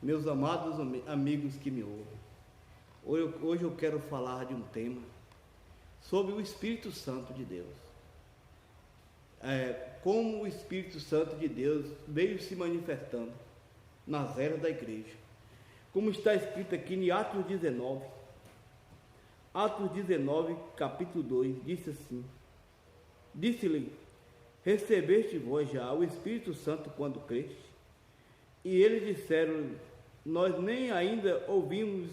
meus amados amigos que me ouvem. Hoje eu quero falar de um tema sobre o Espírito Santo de Deus. Como o Espírito Santo de Deus veio se manifestando nas eras da igreja. Como está escrito aqui em Atos 19, capítulo 2, disse assim: disse-lhe: recebeste vós já o Espírito Santo quando creste? E eles disseram: nós nem ainda ouvimos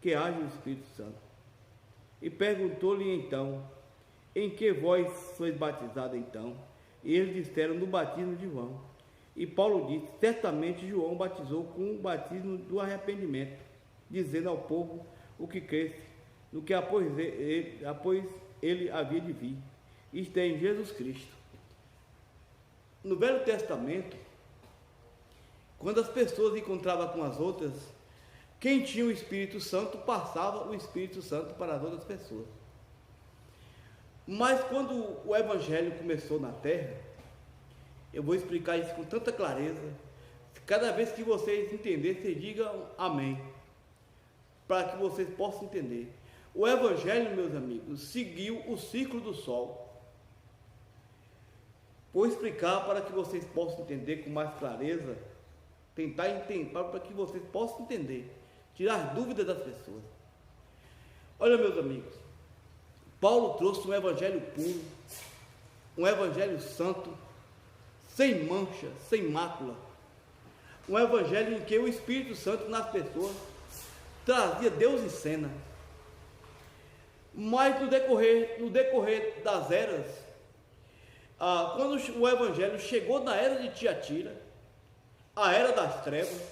que haja o Espírito Santo. E perguntou-lhe então: em que vós sois batizados então? E eles disseram: no batismo de João. E Paulo disse: certamente João batizou com o batismo do arrependimento, dizendo ao povo o que cresce, no que após ele havia de vir, isto é, em Jesus Cristo. No Velho Testamento, quando as pessoas encontravam com as outras, quem tinha o Espírito Santo passava o Espírito Santo para as outras pessoas. Mas quando o Evangelho começou na terra, eu vou explicar isso com tanta clareza, cada vez que vocês entenderem, vocês digam amém, para que vocês possam entender. O Evangelho, meus amigos, seguiu o ciclo do sol. Vou explicar para que vocês possam entender com mais clareza, tentar entender, para que vocês possam entender, tirar dúvidas das pessoas. Olha, meus amigos, Paulo trouxe um evangelho puro, um evangelho santo, sem mancha, sem mácula, um evangelho em que o Espírito Santo nas pessoas trazia Deus em cena. Mas no decorrer das eras, quando o evangelho chegou na era de Tiatira, a era das trevas,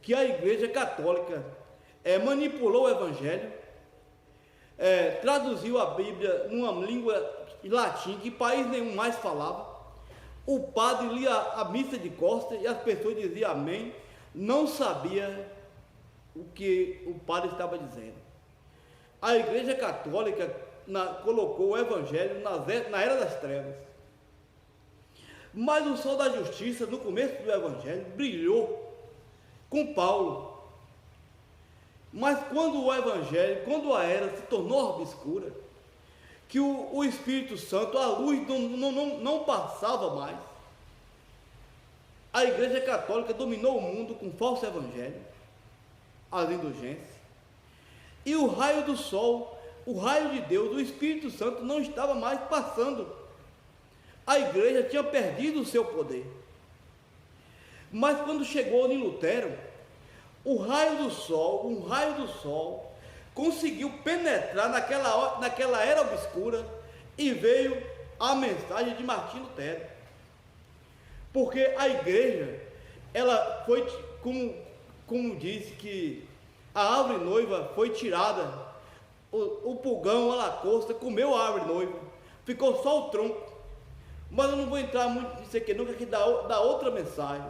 que a igreja católica manipulou o evangelho, traduziu a Bíblia numa língua latim que país nenhum mais falava. O padre lia a missa de costas e as pessoas diziam amém, não sabia o que o padre estava dizendo. A igreja católica colocou o evangelho na era das trevas. Mas o sol da justiça, no começo do evangelho, brilhou com Paulo. Mas quando o evangelho, quando a era se tornou obscura, que o Espírito Santo, a luz não passava mais, a igreja católica dominou o mundo com falso evangelho, as indulgências, e o raio do sol, o raio de Deus, o Espírito Santo não estava mais passando. A igreja tinha perdido o seu poder. Mas quando chegou em Lutero, um raio do sol conseguiu penetrar naquela era obscura e veio a mensagem de Martinho Lutero. Porque a igreja, ela foi, como disse, que a árvore noiva foi tirada, o pulgão, a lacosta, comeu a árvore noiva, ficou só o tronco. Mas eu não vou entrar muito nisso aqui, nunca que dá outra mensagem.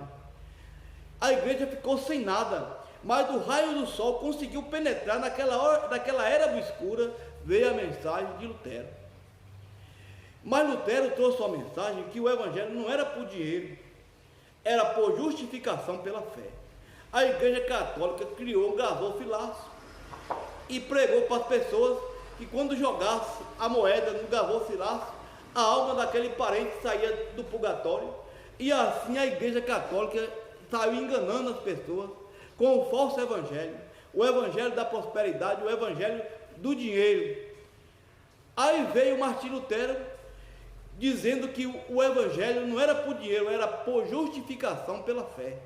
A igreja ficou sem nada, mas o raio do sol conseguiu penetrar naquela era obscura, veio a mensagem de Lutero. Mas Lutero trouxe uma mensagem que o evangelho não era por dinheiro, era por justificação pela fé. A igreja católica criou um gasofilaço e pregou para as pessoas que quando jogasse a moeda no gasofilaço, a alma daquele parente saía do purgatório. E assim a igreja católica saiu enganando as pessoas com o falso evangelho, o evangelho da prosperidade, o evangelho do dinheiro. Aí veio Martinho Lutero dizendo que o evangelho não era por dinheiro, era por justificação pela fé.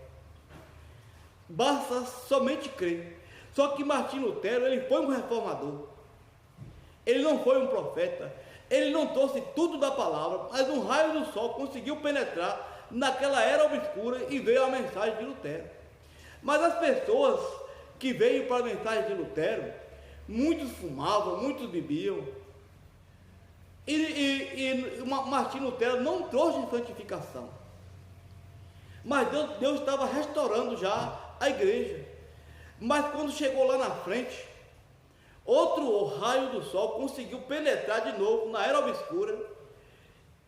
Basta somente crer. Só que Martinho Lutero, ele foi um reformador, ele não foi um profeta, ele não trouxe tudo da palavra, mas um raio do sol conseguiu penetrar naquela era obscura e veio a mensagem de Lutero. Mas as pessoas que veio para a mensagem de Lutero, muitos fumavam, muitos bebiam, e Martinho Lutero não trouxe santificação. Mas Deus estava restaurando já a igreja. Mas quando chegou lá na frente, outro raio do sol conseguiu penetrar de novo na era obscura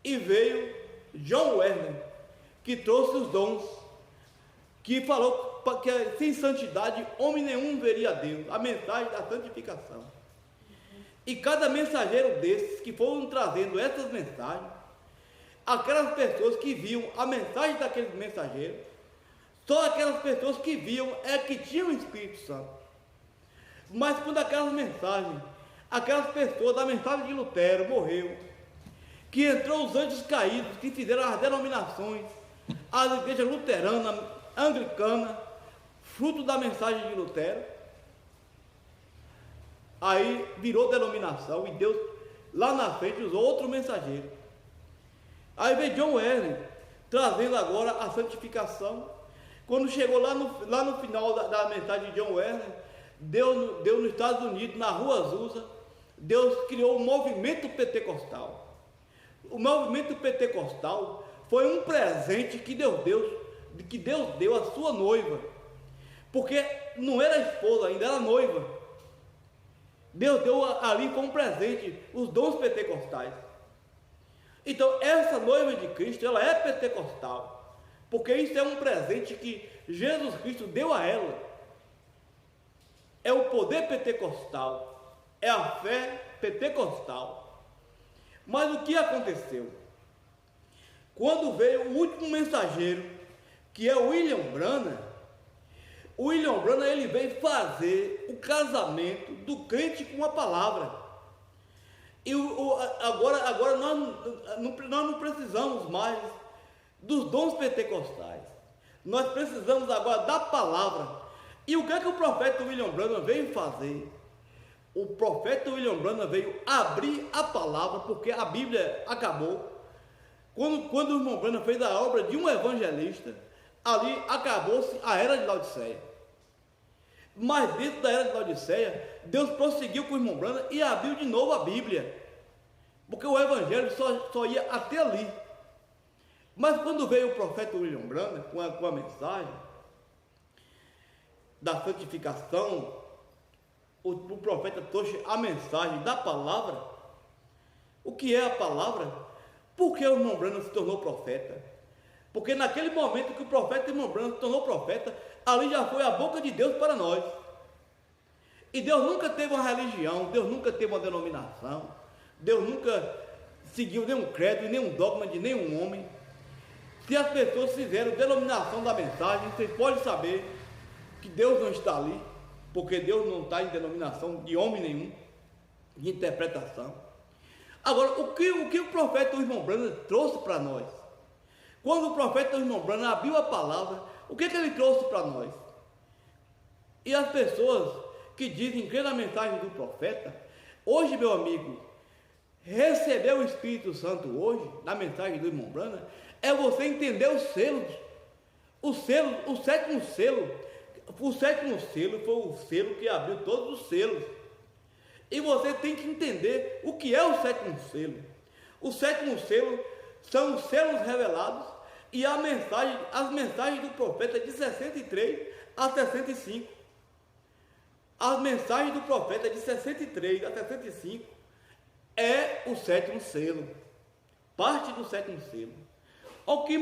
e veio John Wesley, que trouxe os dons, que falou que sem santidade homem nenhum veria a Deus, a mensagem da santificação. E cada mensageiro desses que foram trazendo essas mensagens, aquelas pessoas que viam a mensagem daqueles mensageiros, só aquelas pessoas que viam é que tinham o Espírito Santo. Mas quando aquelas mensagens, aquelas pessoas da mensagem de Lutero morreu, que entrou os anjos caídos, que fizeram as denominações, as igrejas luterana, anglicana, fruto da mensagem de Lutero, aí virou denominação e Deus lá na frente usou outro mensageiro. Aí veio John Wesley trazendo agora a santificação. Quando chegou lá no final da mensagem de John Wesley, Deus nos Estados Unidos, na Rua Azusa, Deus criou o movimento pentecostal. O movimento pentecostal foi um presente que Deus deu à sua noiva, porque não era esposa ainda, era noiva. Deus deu ali como presente os dons pentecostais. Então essa noiva de Cristo, ela é pentecostal, porque isso é um presente que Jesus Cristo deu a ela. É o poder pentecostal, é a fé pentecostal. Mas o que aconteceu? Quando veio o último mensageiro, que é o William Branham, ele veio fazer o casamento do crente com a palavra. E agora nós não precisamos mais dos dons pentecostais. Nós precisamos agora da palavra. E o que é que o profeta William Branham veio fazer? O profeta William Branham veio abrir a palavra, porque a Bíblia acabou. Quando o irmão Branham fez a obra de um evangelista, ali acabou-se a era de Laodiceia. Mas dentro da era de Laodiceia, Deus prosseguiu com o irmão Branham e abriu de novo a Bíblia, porque o evangelho só ia até ali. Mas quando veio o profeta William Branham com a mensagem da santificação, o profeta trouxe a mensagem da palavra. O que é a palavra? Por que o irmão Branham se tornou profeta? Porque naquele momento que o profeta irmão Branham se tornou profeta, ali já foi a boca de Deus para nós. E Deus nunca teve uma religião, Deus nunca teve uma denominação, Deus nunca seguiu nenhum credo, nenhum dogma de nenhum homem. Se as pessoas fizeram denominação da mensagem, vocês podem saber que Deus não está ali, porque Deus não está em denominação de homem nenhum, de interpretação. Agora, o que o profeta irmão Branham trouxe para nós? Quando o profeta irmão Branham abriu a palavra, o que ele trouxe para nós? E as pessoas que dizem crer na mensagem do profeta, hoje, meu amigo, receber o Espírito Santo hoje, na mensagem do irmão Branham, é você entender os selos. O sétimo selo. O sétimo selo foi o selo que abriu todos os selos. E você tem que entender o que é o sétimo selo. O sétimo selo são os selos revelados e as mensagens do profeta de 63 a 65. As mensagens do profeta de 63 a 65 é o sétimo selo. Parte do sétimo selo. Olha o que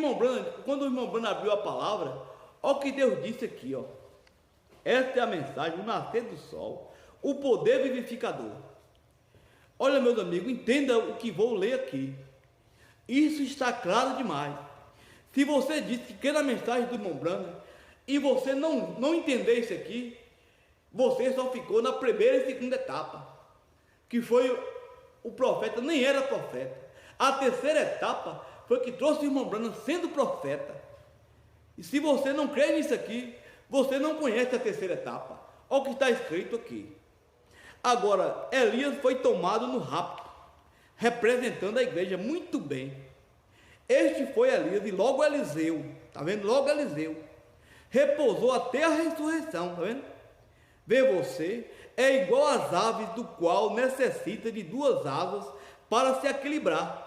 quando o irmão Branham abriu a palavra, olha o que Deus disse aqui, ó. Esta é a mensagem, o nascer do sol, o poder vivificador. Olha, meus amigos, entenda o que vou ler aqui. Isso está claro demais. Se você disse que quer a mensagem do irmão Branham e você não entender isso aqui, você só ficou na primeira e segunda etapa, que foi o profeta, nem era profeta. A terceira etapa foi que trouxe o irmão Branham sendo profeta. E se você não crê nisso aqui, você não conhece a terceira etapa. Olha o que está escrito aqui. Agora, Elias foi tomado no rapto, representando a igreja muito bem. Este foi Elias e logo Eliseu, está vendo? Logo Eliseu repousou até a ressurreição, está vendo? Vê você, é igual às aves, do qual necessita de duas asas para se equilibrar.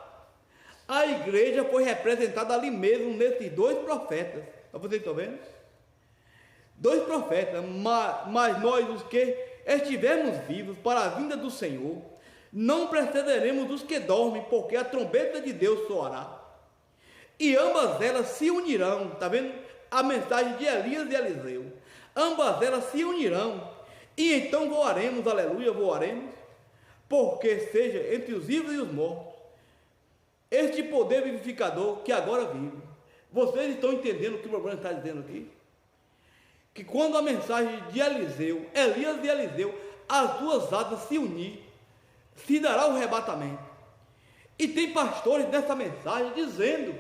A igreja foi representada ali mesmo nesses dois profetas. Vocês estão vendo? Dois profetas, mas nós, os que estivermos vivos para a vinda do Senhor, não precederemos dos que dormem, porque a trombeta de Deus soará, e ambas elas se unirão, está vendo? a mensagem de Elias e Eliseu. Ambas elas se unirão, e então voaremos, aleluia, voaremos, porque seja entre os vivos e os mortos, este poder vivificador que agora vive. Vocês estão entendendo o que o problema está dizendo aqui? Que quando a mensagem de Eliseu, Elias e Eliseu, as duas asas se unir, se dará o arrebatamento. E tem pastores nessa mensagem dizendo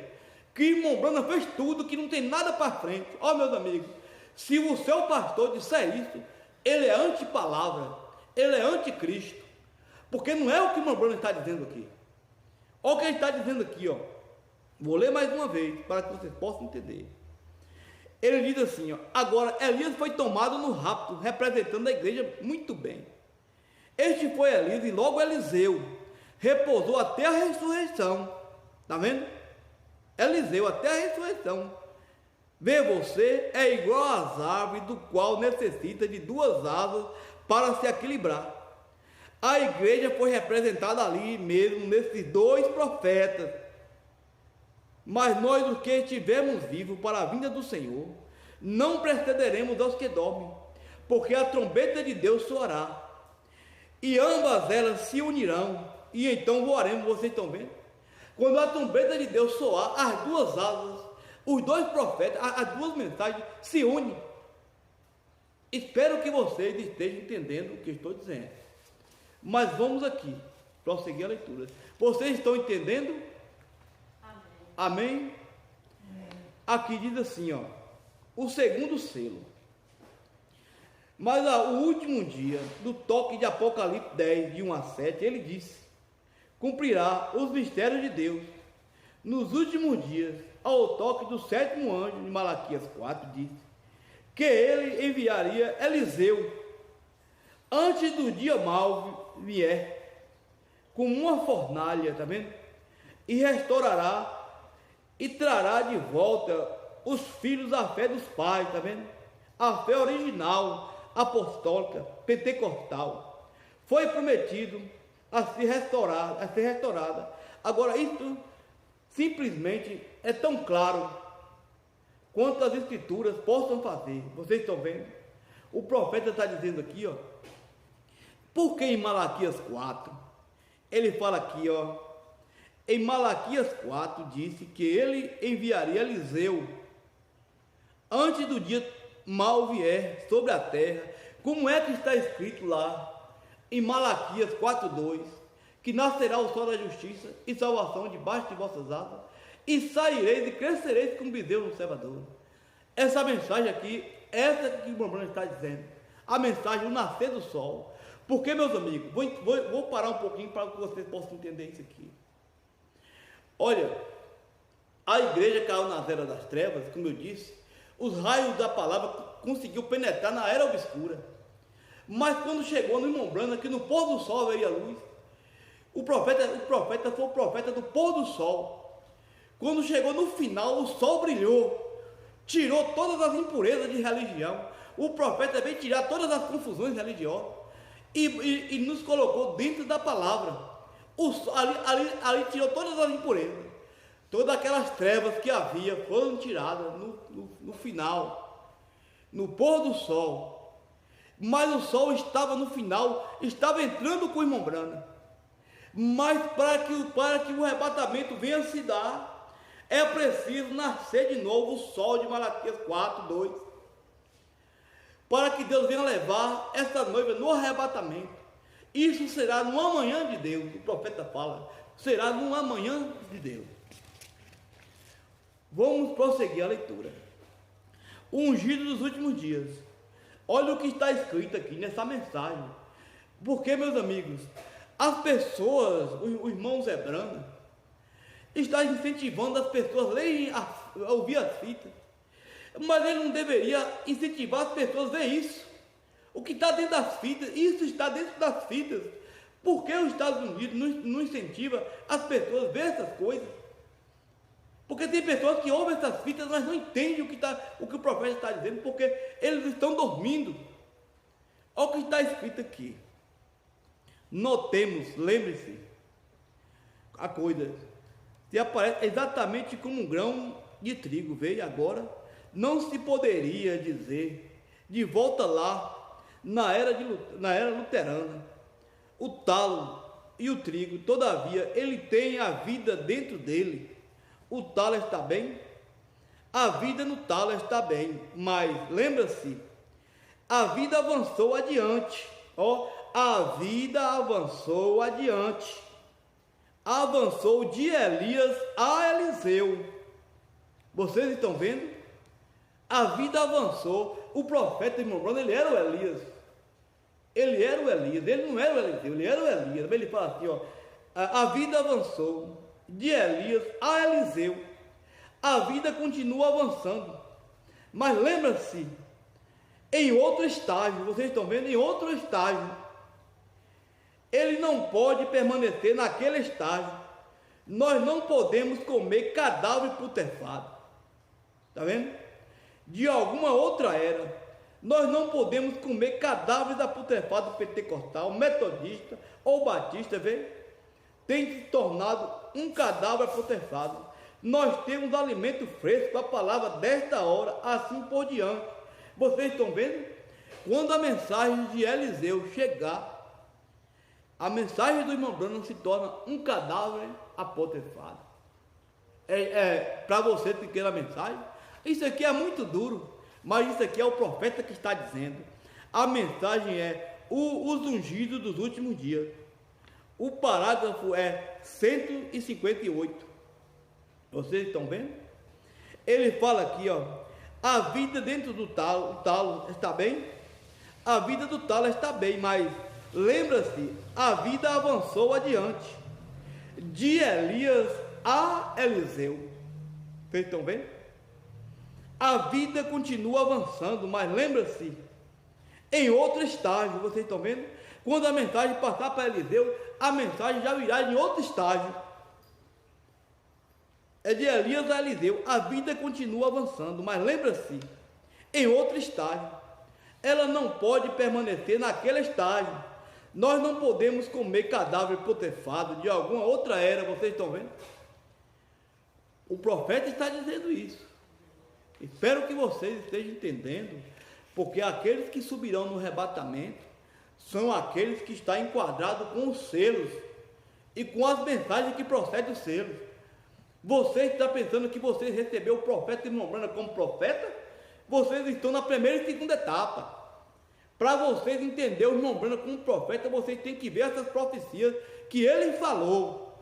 que irmão Branham fez tudo, que não tem nada para frente. Ó, meus amigos, se o seu pastor disser isso, ele é anti-palavra, ele é anticristo, porque não é o que o irmão Branham está dizendo aqui. Olha o que ele está dizendo aqui, ó. Vou ler mais uma vez, para que vocês possam entender. Ele diz assim, ó: agora Elias foi tomado no rapto, representando a igreja muito bem. Este foi Elias, e logo Eliseu repousou até a ressurreição. Está vendo? Eliseu até a ressurreição. Vê, você é igual às árvores, do qual necessita de duas asas para se equilibrar. A igreja foi representada ali mesmo, nesses dois profetas. Mas nós, os que estivermos vivos para a vinda do Senhor, não precederemos aos que dormem, porque a trombeta de Deus soará, e ambas elas se unirão, e então voaremos. Vocês estão vendo? Quando a trombeta de Deus soar, as duas asas, os dois profetas, as duas mensagens se unem. Espero que vocês estejam entendendo o que estou dizendo. Mas vamos aqui, prosseguir a leitura. Vocês estão entendendo? Amém? Amém? Aqui diz assim, ó: o segundo selo. Mas o último dia, do toque de Apocalipse 10, de 1 a 7, ele disse: cumprirá os mistérios de Deus. Nos últimos dias, ao toque do sétimo anjo, de Malaquias 4, disse que ele enviaria Eliseu, antes do dia mau vier, com uma fornalha, tá vendo? E restaurará e trará de volta os filhos à fé dos pais, tá vendo? A fé original, apostólica, pentecostal. Foi prometido a ser restaurada. Agora, isso simplesmente é tão claro quanto as escrituras possam fazer. Vocês estão vendo? O profeta está dizendo aqui, ó. Porque em Malaquias 4, ele fala aqui, ó. Em Malaquias 4 disse que ele enviaria Eliseu antes do dia mau vier sobre a terra. Como é que está escrito lá em Malaquias 4:2, que nascerá o sol da justiça e salvação debaixo de vossas asas, e saireis e crescereis como bezerros no cevador. Essa mensagem aqui, essa que o irmão Branham está dizendo, a mensagem do nascer do sol. Porque, meus amigos, vou parar um pouquinho para que vocês possam entender isso aqui. Olha, a igreja caiu nas eras das trevas, como eu disse, os raios da palavra conseguiu penetrar na era obscura. Mas quando chegou no irmão Branham, que no pôr do sol veio a luz, o profeta foi o profeta do pôr do sol. Quando chegou no final, o sol brilhou, tirou todas as impurezas de religião. O profeta veio tirar todas as confusões religiosas e nos colocou dentro da palavra. Ali tirou todas as impurezas, todas aquelas trevas que havia foram tiradas no final, no pôr do sol. Mas o sol estava no final, estava entrando com o irmão Branham. Mas para que o arrebatamento venha se dar, é preciso nascer de novo o sol de Malaquias 4:2, para que Deus venha levar essa noiva no arrebatamento. Isso será no amanhã de Deus. O profeta fala, será no amanhã de Deus. Vamos prosseguir a leitura. O ungido dos últimos dias. Olha o que está escrito aqui nessa mensagem. Porque, meus amigos, as pessoas, o irmão Zé Branham, está incentivando as pessoas a ouvir as fitas. Mas ele não deveria incentivar as pessoas a ver isso. O que está dentro das fitas, isso está dentro das fitas. Por que os Estados Unidos não incentiva as pessoas a ver essas coisas? Porque tem pessoas que ouvem essas fitas, mas não entendem o que o profeta está dizendo, porque eles estão dormindo. Olha o que está escrito aqui. Notemos, lembre-se, a coisa se aparece exatamente como um grão de trigo, veio agora, não se poderia dizer de volta lá na era luterana. O talo e o trigo, todavia, ele tem a vida dentro dele. O talo está bem? A vida no talo está bem, mas lembra-se, a vida avançou adiante. A vida avançou adiante. Avançou de Elias a Eliseu. Vocês estão vendo? A vida avançou. O profeta, irmão Bruno, ele era o Elias. Ele era o Elias, ele não era o Eliseu, ele era o Elias. Ele fala assim, a vida avançou de Elias a Eliseu. A vida continua avançando. Mas lembra-se, em outro estágio, vocês estão vendo? Em outro estágio, ele não pode permanecer naquele estágio. Nós não podemos comer cadáver putrefado. Está vendo? De alguma outra era, nós não podemos comer cadáveres aputrefados pentecostal, metodista ou batista, vê? Tem se tornado um cadáver putrefado. Nós temos alimento fresco, a palavra desta hora, assim por diante. Vocês estão vendo? Quando a mensagem de Eliseu chegar, a mensagem do irmão Branham se torna um cadáver apotrefado. Para você que quer a mensagem, isso aqui é muito duro, mas isso aqui é o profeta que está dizendo. A mensagem é os ungidos dos últimos dias. O parágrafo é 158. Vocês estão vendo? Ele fala aqui, a vida dentro do talo, o talo está bem? A vida do talo está bem, mas lembra-se, a vida avançou adiante. De Elias a Eliseu. Vocês estão vendo? A vida continua avançando, mas lembra-se, em outro estágio, vocês estão vendo? Quando a mensagem passar para Eliseu, a mensagem já virá em outro estágio. É de Elias a Eliseu, a vida continua avançando, mas lembra-se, em outro estágio. Ela não pode permanecer naquele estágio. Nós não podemos comer cadáver putrefado de alguma outra era, vocês estão vendo? O profeta está dizendo isso. Espero que vocês estejam entendendo, porque aqueles que subirão no arrebatamento são aqueles que estão enquadrados com os selos e com as mensagens que procedem dos selos. Você está pensando que você recebeu o profeta irmão Branham como profeta? Vocês estão na primeira e segunda etapa. Para vocês entenderem o irmão Branham como profeta, vocês têm que ver essas profecias que ele falou.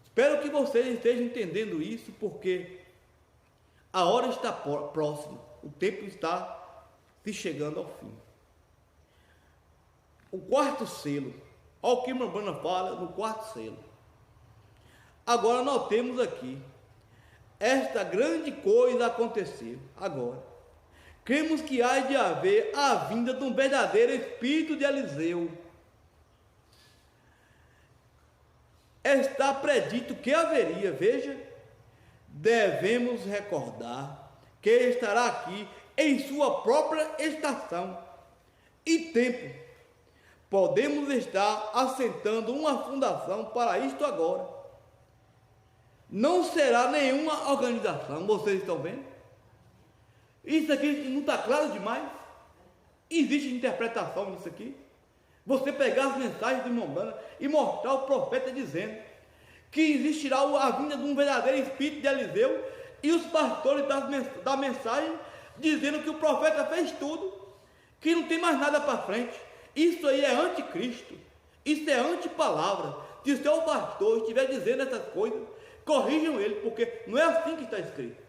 Espero que vocês estejam entendendo isso, porque a hora está próxima, o tempo está se chegando ao fim. O quarto selo, olha o que o irmão Branham fala no quarto selo. Agora nós temos aqui, esta grande coisa aconteceu agora. Cremos que há de haver a vinda de um verdadeiro espírito de Eliseu. Está predito que haveria, veja, devemos recordar que ele estará aqui em sua própria estação e tempo. Podemos estar assentando uma fundação para isto agora. Não será nenhuma organização, vocês estão vendo? Isso aqui não está claro demais? Existe interpretação nisso aqui? Você pegar as mensagens do irmão Branham e mostrar o profeta dizendo que existirá a vinda de um verdadeiro espírito de Eliseu, e os pastores da mensagem dizendo que o profeta fez tudo, que não tem mais nada para frente. Isso aí é anticristo, isso é antipalavra. Se o seu pastor estiver dizendo essas coisas, corrijam ele, porque não é assim que está escrito.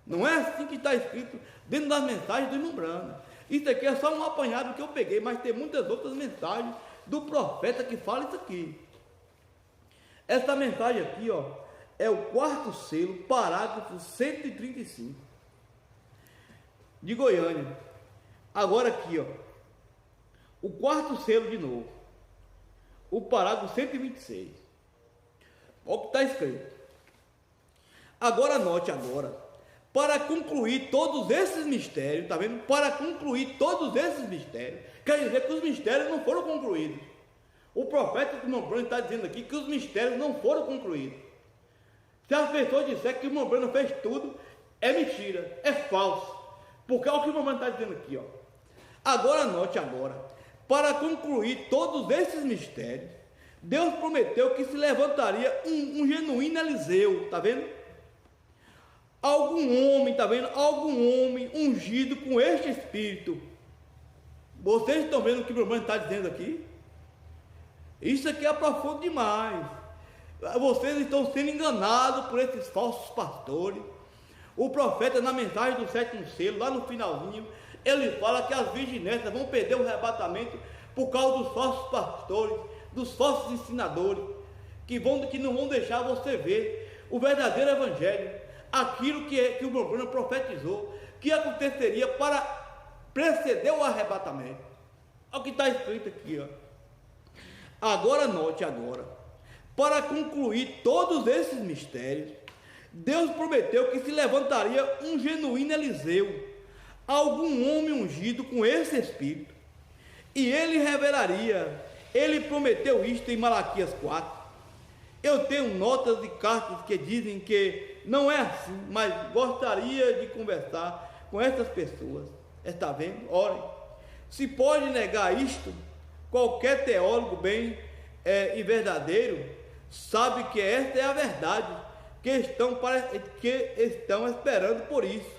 Não é assim que está escrito dentro das mensagens do irmão Branham. Isso aqui é só um apanhado que eu peguei, mas tem muitas outras mensagens do profeta que fala isso aqui. Essa mensagem aqui, é o quarto selo, parágrafo 135, de Goiânia. Agora aqui, o quarto selo de novo, o parágrafo 126. Olha o que está escrito. Agora note agora. Para concluir todos esses mistérios, está vendo? Para concluir todos esses mistérios, quer dizer que os mistérios não foram concluídos. O profeta que o irmão Branham está dizendo aqui que os mistérios não foram concluídos. Se as pessoas disserem que o irmão Branham fez tudo, é mentira, é falso. Porque é o que o mamãe está dizendo aqui, ó. Agora, anote agora. Para concluir todos esses mistérios, Deus prometeu que se levantaria um genuíno Eliseu, tá vendo? Algum homem, tá vendo? Algum homem ungido com este Espírito. Vocês estão vendo o que o mamãe está dizendo aqui? Isso aqui é profundo demais. Vocês estão sendo enganados por esses falsos pastores. O profeta, na mensagem do 7º selo, lá no finalzinho, ele fala que as virginetas vão perder o arrebatamento por causa dos falsos pastores, dos falsos ensinadores, que não vão deixar você ver o verdadeiro evangelho, aquilo que o Bruno profetizou, que aconteceria para preceder o arrebatamento. Olha o que está escrito aqui, ó. Agora, note agora, para concluir todos esses mistérios, Deus prometeu que se levantaria um genuíno Eliseu, algum homem ungido com esse Espírito, e ele revelaria. Ele prometeu isto em Malaquias 4. Eu tenho notas e cartas que dizem que não é assim, mas gostaria de conversar com essas pessoas. Está vendo? Orem. Se pode negar isto, qualquer teólogo bem e verdadeiro sabe que esta é a verdade, que estão esperando por isso.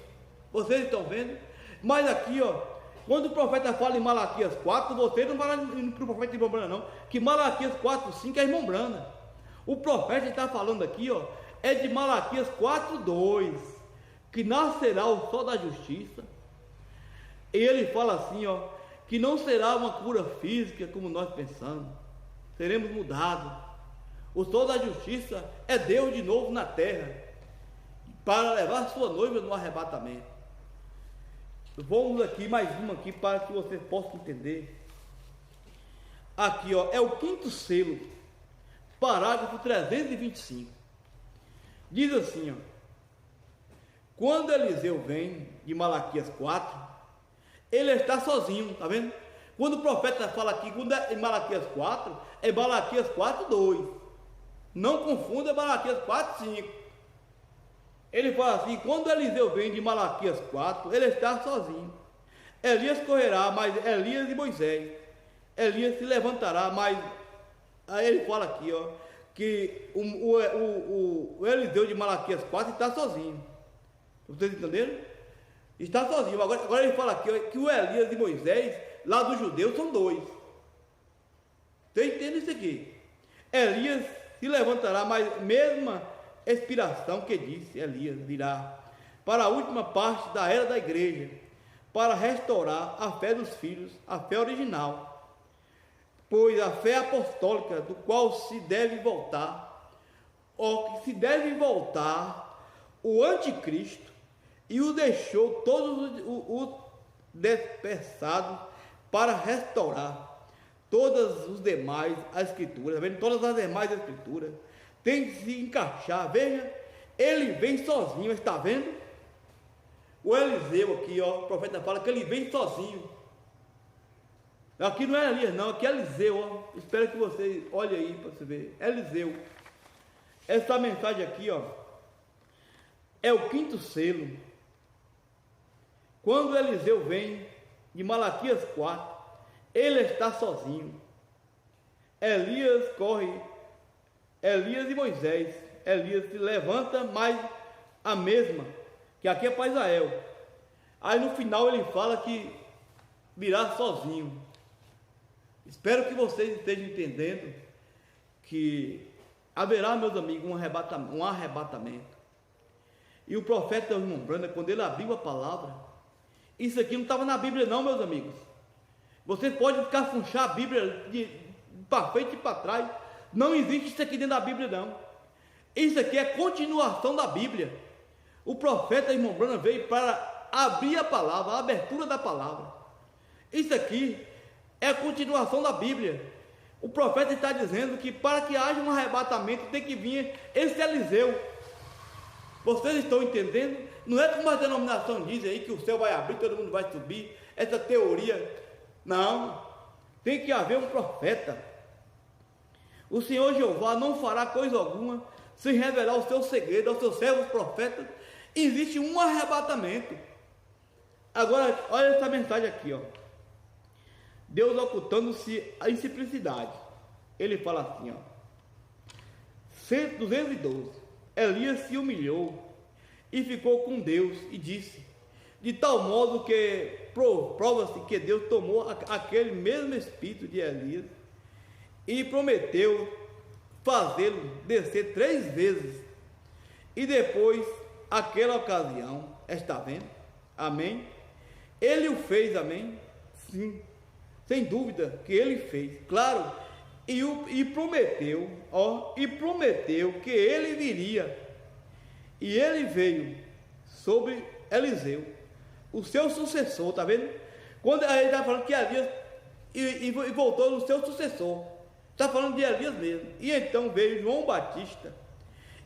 Vocês estão vendo? Mas aqui, ó, quando o profeta fala em Malaquias 4, vocês não falam para o profeta de irmã Brana, não, que Malaquias 4:5 é irmã Brana. O profeta está falando aqui, ó, é de Malaquias 4:2, que nascerá o sol da justiça. E ele fala assim, ó, que não será uma cura física como nós pensamos, seremos mudados. O sol da justiça é Deus de novo na terra, para levar sua noiva no arrebatamento. Vamos aqui, mais uma aqui, para que vocês possam entender. Aqui, ó, é o 5º selo, parágrafo 325. Diz assim, ó: quando Eliseu vem, de Malaquias 4, ele está sozinho, tá vendo? Quando o profeta fala aqui, quando é em Malaquias 4, é Malaquias 4:2. Não confunda Malaquias 4:5. Ele fala assim: quando Eliseu vem de Malaquias 4, ele está sozinho. Elias correrá, mas Elias e Moisés. Elias se levantará, mas... Aí ele fala aqui, ó, que o Eliseu de Malaquias 4 está sozinho. Vocês entenderam? Está sozinho. Agora ele fala aqui, ó, que o Elias e Moisés, lá dos judeus, são 2. Você entende isso aqui? Elias se levantará, mas mesma expiração que disse Elias virá para a última parte da era da igreja, para restaurar a fé dos filhos, a fé original, pois a fé apostólica, do qual se deve voltar, ou que se deve voltar o anticristo, e o deixou todos os dispersados para restaurar todas os demais as escrituras, vendo? Todas as demais escrituras tem que se encaixar. Veja, ele vem sozinho, está vendo? O Eliseu aqui, ó, o profeta fala que ele vem sozinho. Aqui não é Elias não, aqui é Eliseu, ó. Espero que vocês olhem aí para você ver. Eliseu. Essa mensagem aqui, ó, é o 5º selo. Quando Eliseu vem de Malaquias 4, ele está sozinho. Elias corre, Elias e Moisés. Elias se levanta, mas a mesma, que aqui é para Israel. Aí no final ele fala que virá sozinho. Espero que vocês estejam entendendo que haverá, meus amigos, um arrebatamento. E o profeta irmão Brana, quando ele abriu a palavra, isso aqui não estava na Bíblia não, meus amigos. Vocês podem ficar funchar a Bíblia para frente e para trás. Não existe isso aqui dentro da Bíblia não. Isso aqui é continuação da Bíblia. O profeta irmão Brana veio para abrir a palavra, a abertura da palavra. Isso aqui é a continuação da Bíblia. O profeta está dizendo que para que haja um arrebatamento tem que vir esse Eliseu. Vocês estão entendendo? Não é como a denominação diz aí que o céu vai abrir, todo mundo vai subir. Essa teoria. Não. Tem que haver um profeta. O Senhor Jeová não fará coisa alguma sem revelar o seu segredo aos seus servos profetas existe um arrebatamento. Agora, olha essa mensagem aqui, ó. Deus ocultando-se em simplicidade. Ele fala assim, ó. 212. Elias se humilhou e ficou com Deus e disse, de tal modo que prova-se que Deus tomou aquele mesmo espírito de Elias e prometeu fazê-lo descer 3 vezes. E depois, aquela ocasião, está vendo? Amém? Ele o fez, amém? Sim, sem dúvida que ele fez, claro, e prometeu, ó, e prometeu que ele viria, e ele veio sobre Eliseu, o seu sucessor, tá vendo? Quando ele está falando que Elias e voltou no seu sucessor, está falando de Elias mesmo, e então veio João Batista,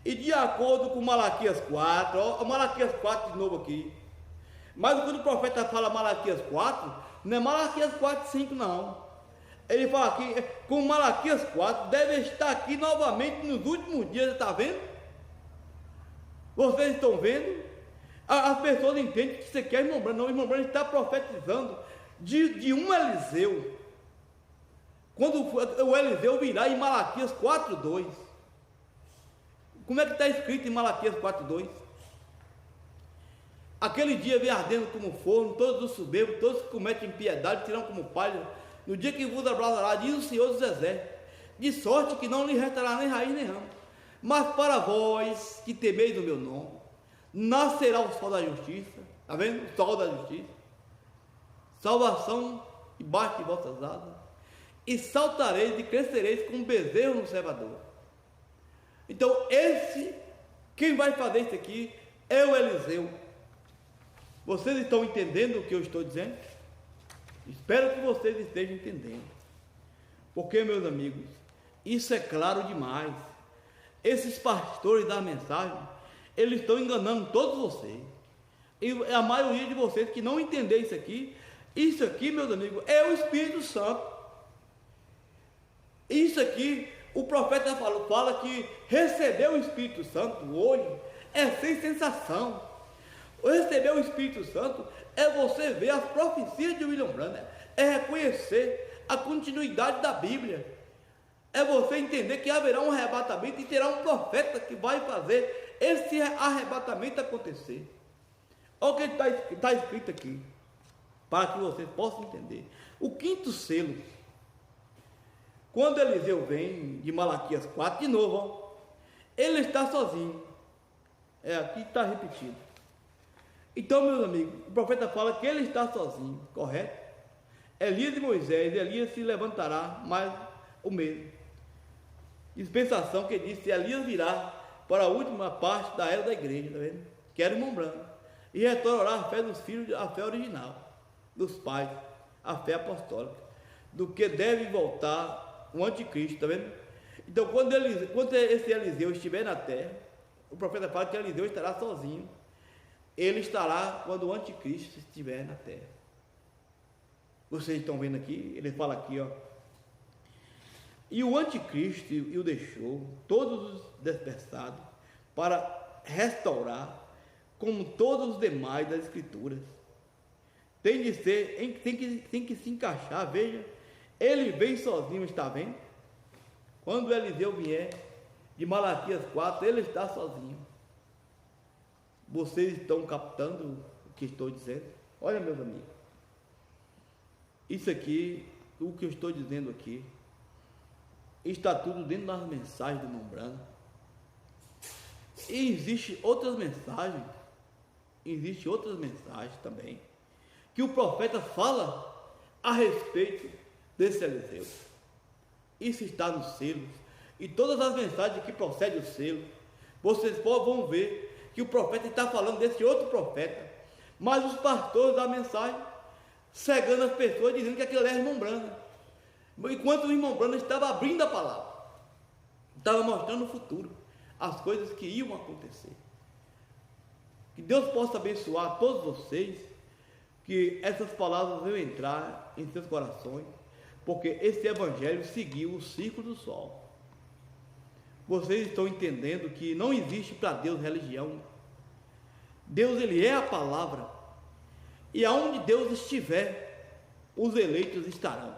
e de acordo com Malaquias 4, ó, Malaquias 4 de novo aqui, mas quando o profeta fala Malaquias 4, não é Malaquias 4, 5 não. Ele fala aqui, com Malaquias 4, deve estar aqui novamente nos últimos dias, está vendo? Vocês estão vendo? As pessoas entendem que você quer irmão Branco. Não, o irmão Branco está profetizando de um Eliseu. Quando o Eliseu virá em Malaquias 4, 2. Como é que está escrito em Malaquias 4, 2? Aquele dia vem ardendo como forno, todos os soberbos, todos que cometem impiedade, serão como palha, no dia que vos abrasará, diz o Senhor dos Exércitos, de sorte que não lhe restará nem raiz nem ramo. Mas para vós que temeis o meu nome, nascerá o sol da justiça, está vendo? O sol da justiça, salvação debaixo de vossas asas, e saltareis e crescereis como bezerro no cevador. Então, quem vai fazer isso aqui é o Eliseu. Vocês estão entendendo o que eu estou dizendo? Espero que vocês estejam entendendo. Porque, meus amigos, isso é claro demais. Esses pastores da mensagem, eles estão enganando todos vocês. E a maioria de vocês que não entendem isso aqui, meus amigos, é o Espírito Santo. Isso aqui, o profeta fala que receber o Espírito Santo hoje é sem sensação. Receber o Espírito Santo é você ver as profecias de William Branham, é reconhecer a continuidade da Bíblia, é você entender que haverá um arrebatamento e terá um profeta que vai fazer esse arrebatamento acontecer. Olha o que está escrito aqui, para que vocês possam entender. O 5º selo, quando Eliseu vem de Malaquias 4, de novo, ó, ele está sozinho. Aqui está repetido. Então, meus amigos, o profeta fala que ele está sozinho, correto? Elias e Moisés, Elias se levantará, mas o mesmo. Dispensação que disse, Elias virá para a última parte da era da igreja, tá vendo? Que era o irmão Branco, e restaurará a fé dos filhos, a fé original, dos pais, a fé apostólica, do que deve voltar o anticristo, tá vendo? Então, quando esse Eliseu estiver na terra, o profeta fala que Eliseu estará sozinho. Ele estará quando o anticristo estiver na terra. Vocês estão vendo aqui? Ele fala aqui, ó. E o anticristo o deixou, todos os dispersados, para restaurar, como todos os demais das escrituras. Tem que se encaixar, veja. Ele vem sozinho, está vendo? Quando Eliseu vier, de Malaquias 4, ele está sozinho. Vocês estão captando o que estou dizendo? Olha, meus amigos, isso aqui, o que eu estou dizendo aqui, está tudo dentro das mensagens do irmão Branco. E existem outras mensagens também, que o profeta fala a respeito desse Eliseu. Isso está nos selos, e todas as mensagens que procedem do selo, vocês vão ver que o profeta está falando desse outro profeta, mas os pastores da mensagem cegando as pessoas, dizendo que aquele é o irmão Branham, enquanto o irmão Branham estava abrindo a palavra, estava mostrando o futuro, as coisas que iam acontecer. Que Deus possa abençoar todos vocês, que essas palavras venham entrar em seus corações, porque esse evangelho seguiu o ciclo do sol. Vocês estão entendendo que não existe para Deus religião. Deus, Ele é a palavra, e aonde Deus estiver, os eleitos estarão.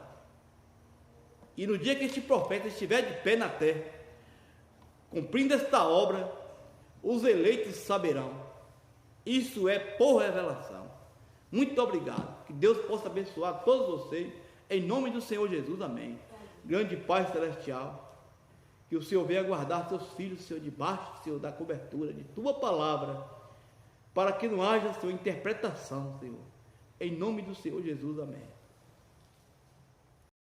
E no dia que este profeta estiver de pé na terra, cumprindo esta obra, os eleitos saberão. Isso é por revelação. Muito obrigado. Que Deus possa abençoar todos vocês, em nome do Senhor Jesus. Amém. Grande Pai Celestial, que o Senhor venha guardar seus filhos, Senhor, debaixo, Senhor, da cobertura de Tua palavra, para que não haja, Senhor, interpretação, Senhor. Em nome do Senhor Jesus. Amém.